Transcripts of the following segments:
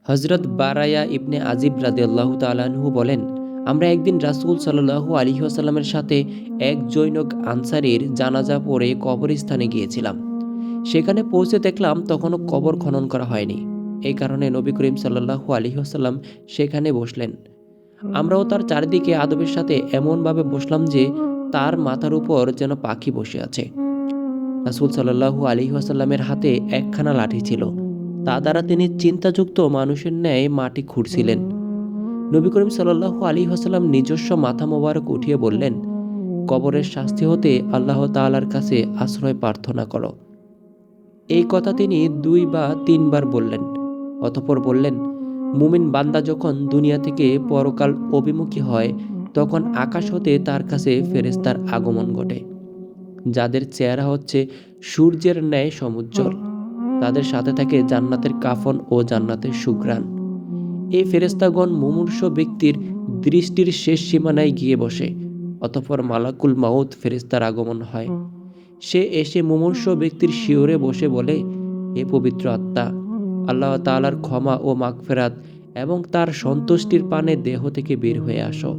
হযরত বারায়া ইবনে আজিব রাদিয়াল্লাহু তাআলা আনহু বলেন, আমরা একদিন রাসূল সাল্লাল্লাহু আলাইহি ওয়াসাল্লামের সাথে এক জৈনক আনসারীর জানাজা পড়ে কবরস্থানে গিয়েছিলাম। সেখানে পৌঁছে দেখলাম তখনও কবর খনন করা হয়নি। এই কারণে নবী করিম সাল্লাল্লাহু আলাইহি ওয়াসাল্লাম সেখানে বসলেন। আমরাও তার চারিদিকে আদবের সাথে এমনভাবে বসলাম যে তার মাথার উপর যেন পাখি বসে আছে। রাসূল সাল্লাল্লাহু আলাইহি ওয়াসাল্লামের হাতে একখানা লাঠি ছিল। তা দ্বারা তিনি চিন্তাযুক্ত মানুষের ন্যায় মাটি খুঁড়ছিলেন। নবী করিম সাল্লাল্লাহু আলাইহি ওয়াসাল্লাম নিজস্ব মাথা মোবারক উঠিয়ে বললেন, কবরের শাস্তি হতে আল্লাহ তাআলার কাছে আশ্রয় প্রার্থনা করো। এই কথা তিনি ২ বা ৩ বার বললেন। অতঃপর বললেন, মুমিন বান্দা যখন দুনিয়া থেকে পরকাল অভিমুখী হয় তখন আকাশ হতে তার কাছে ফেরেশতার আগমন ঘটে, যাদের চেহারা হচ্ছে সূর্যের ন্যায় সমুজ্জ্বল। তাদের সাথে থাকে জান্নাতের কাফন ও জান্নাতের সুঘ্রাণ। এই ফেরেশতাগণ মুমূর্ষু ব্যক্তির দৃষ্টির শেষ সীমানায় গিয়ে বসে। অতঃপর মালাকুল মাউত ফেরেশতার আগমন হয়। সে এসে মুমূর্ষু ব্যক্তির শিয়রে বসে বলে, হে পবিত্র আত্মা, আল্লাহ তাআলার ক্ষমা ও মাগফিরাত এবং তার সন্তুষ্টির পানে দেহ থেকে বের হয়ে আসো।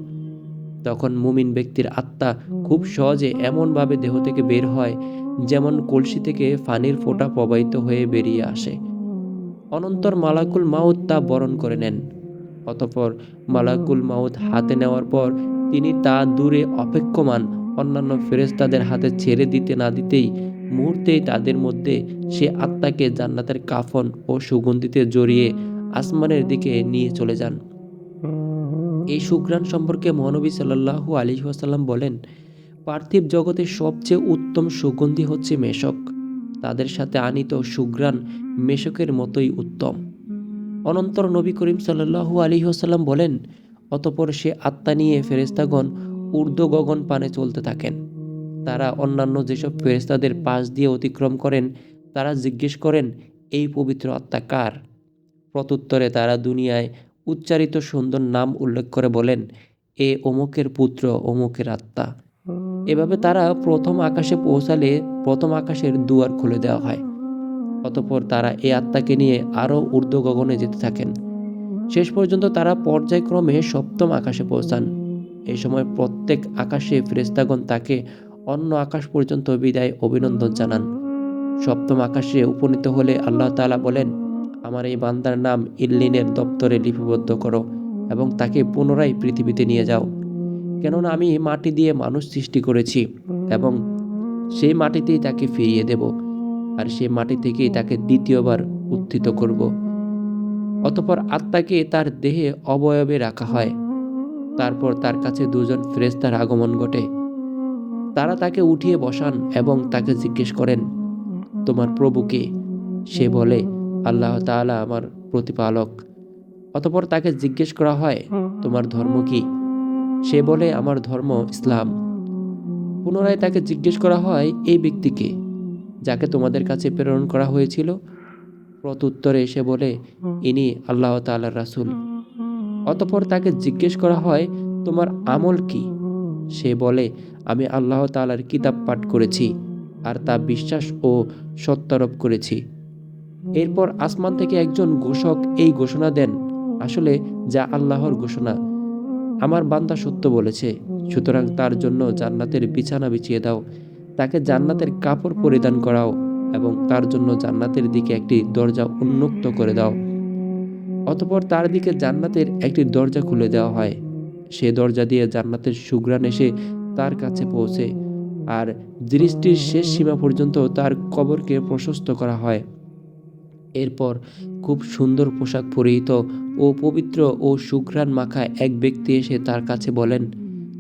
তখন মুমিন ব্যক্তির আত্মা খুব সহজে এমনভাবে দেহ থেকে বের হয় যেমন কলসি থেকে পানির ফোঁটা প্রবাহিত হয়ে বেরিয়ে আসে। অনন্তর মালাকুল মাউত তা বরণ করে নেন। অতঃপর মালাকুল মাউত হাতে নেওয়ার পর তিনি তা দূরে অপেক্ষমান অন্যান্য ফেরেশতাদের হাতে ছেড়ে দিতে না দিতেই মুহূর্তেই তাদের মধ্যে সে আত্মাকে জান্নাতের কাফন ও সুগন্ধিতে জড়িয়ে আসমানের দিকে নিয়ে চলে যান। এই সুঘ্রাণ সম্পর্কে মহানবী সাল্লাল্লাহু আলাইহি ওয়াসাল্লাম বলেন, পার্থিব জগতের সবচেয়ে উত্তম সুগন্ধি হচ্ছে মেশক। তাদের সাথে আনিত সুঘ্রাণ মেশকের মতোই উত্তম। অনন্তর নবী করিম সাল্লাল্লাহু আলাইহি ওয়াসাল্লাম বলেন, অতঃপর সে আত্মা নিয়ে ফেরেশতাগণ ঊর্ধ্ব গগন পানে চলতে থাকেন। তারা অন্যান্য যেসব ফেরেশতাদের পাশ দিয়ে অতিক্রম করেন তারা জিজ্ঞেস করেন, এই পবিত্র আত্মা কার? প্রত্যুত্তরে তারা দুনিয়ায় উচ্চারিত সুন্দর নাম উল্লেখ করে বলেন, এ অমুকের পুত্র, অমুকের আত্মা। এভাবে তারা প্রথম আকাশে পৌঁছালে প্রথম আকাশের দুয়ার খুলে দেওয়া হয়। অতঃপর তারা এই আত্মাকে নিয়ে আরও ঊর্ধ্ব গগনে যেতে থাকেন। শেষ পর্যন্ত তারা পর্যায়ক্রমে সপ্তম আকাশে পৌঁছান। এই সময় প্রত্যেক আকাশে ফেরেশতাগণ তাকে অন্য আকাশ পর্যন্ত বিদায় অভিনন্দন জানান। সপ্তম আকাশে উপনীত হলে আল্লাহ তাআলা বলেন, আমার এই বান্দার নাম ইল্লিনের দপ্তরে লিপিবদ্ধ করো এবং তাকে পুনরায় পৃথিবীতে নিয়ে যাও। কেননা আমি মাটি দিয়ে মানুষ সৃষ্টি করেছি এবং সেই মাটিতেই তাকে ফিরিয়ে দেব, আর সেই মাটি থেকেই তাকে দ্বিতীয়বার উত্থিত করব। অতঃপর আত্মাকে তার দেহে অবয়বে রাখা হয়। তারপর তার কাছে ২ জন ফেরেশতার আগমন ঘটে। তারা তাকে উঠিয়ে বসান এবং তাকে জিজ্ঞেস করেন, তোমার প্রভু কে? সে বলে, আল্লাহ তাআলা আমার প্রতিপালক। অতঃপর তাকে জিজ্ঞেস করা হয়, তোমার ধর্ম কি? সে বলে, আমার ধর্ম ইসলাম। পুনরায় তাকে জিজ্ঞেস করা হয়, এই ব্যক্তিকে যাকে তোমাদের কাছে প্রেরণ করা হয়েছিল? প্রত্যুত্তরে সে বলে, ইনি আল্লাহ তাআলার রাসূল। অতঃপর তাকে জিজ্ঞেস করা হয়, তোমার আমল কি? সে বলে, আমি আল্লাহ তাআলার কিতাব পাঠ করেছি আর তা বিশ্বাস ও সত্যারোপ করেছি। এরপর আসমান থেকে একজন ঘোষক এই ঘোষণা দেন, আসলে যা আল্লাহর ঘোষণা, আমার বান্দা সত্য বলেছে, সুতরাং তার জন্য জান্নাতের বিছানা বিছিয়ে দাও, তাকে জান্নাতের কাপড় পরিধান করাও এবং তার জন্য জান্নাতের দিকে একটি দরজা উন্মুক্ত করে দাও। অতঃপর তার দিকে জান্নাতের একটি দরজা খুলে দেওয়া হয়। সে দরজা দিয়ে জান্নাতের সুঘ্রাণ এসে তার কাছে পৌঁছে, আর দৃষ্টির শেষ সীমা পর্যন্ত তার কবরকে প্রশস্ত করা হয়। এরপর খুব সুন্দর পোশাক পরিহিত ও পবিত্র ও সুঘ্রাণ মাখা এক ব্যক্তি এসে তার কাছে বলেন,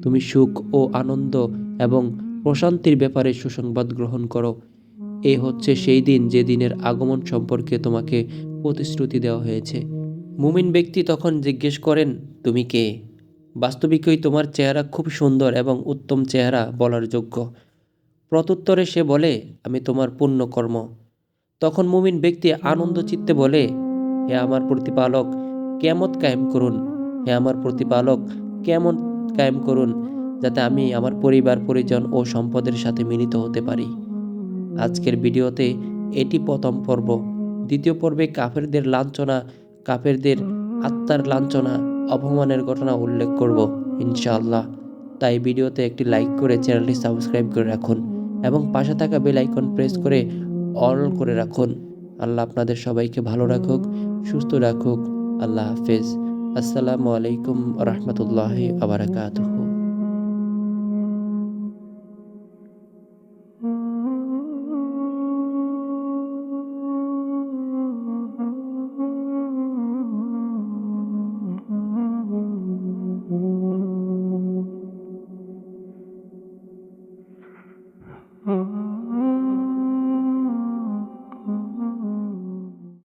তুমি সুখ ও আনন্দ এবং প্রশান্তির ব্যাপারে সুসংবাদ গ্রহণ করো। এ হচ্ছে সেই দিন যে দিনের আগমন সম্পর্কে তোমাকে প্রতিশ্রুতি দেওয়া হয়েছে। মুমিন ব্যক্তি তখন জিজ্ঞেস করেন, তুমি কে? বাস্তবিকই তোমার চেহারা খুব সুন্দর এবং উত্তম চেহারা বলার যোগ্য। প্রত্যুত্তরে সে বলে, আমি তোমার পুণ্যকর্ম। তখন মুমিন ব্যক্তি আনন্দ চিত্তে বলে, হে আমার প্রতিপালক, কিয়ামত কায়েম করুন। হে আমার প্রতিপালক, কিয়ামত কায়েম করুন, যাতে আমি আমার পরিবার পরিজন ও সম্পদের সাথে মিলিত হতে পারি। আজকের ভিডিওতে এটি প্রথম পর্ব। দ্বিতীয় পর্বে কাফেরদের লাঞ্ছনা, কাফেরদের আত্মার লাঞ্ছনা, অপমানের ঘটনা উল্লেখ করব ইনশাআল্লাহ। তাই ভিডিওতে একটি লাইক করে চ্যানেলটি সাবস্ক্রাইব করে রাখুন এবং পাশে থাকা বেল আইকন প্রেস করে অল করে রাখুন। আল্লাহ আপনাদের সবাইকে ভালো রাখুক, সুস্থ রাখুক। আল্লাহ হাফেজ। আসসালামু আলাইকুম রহমতুল্লাহি আবরাকাতুহু।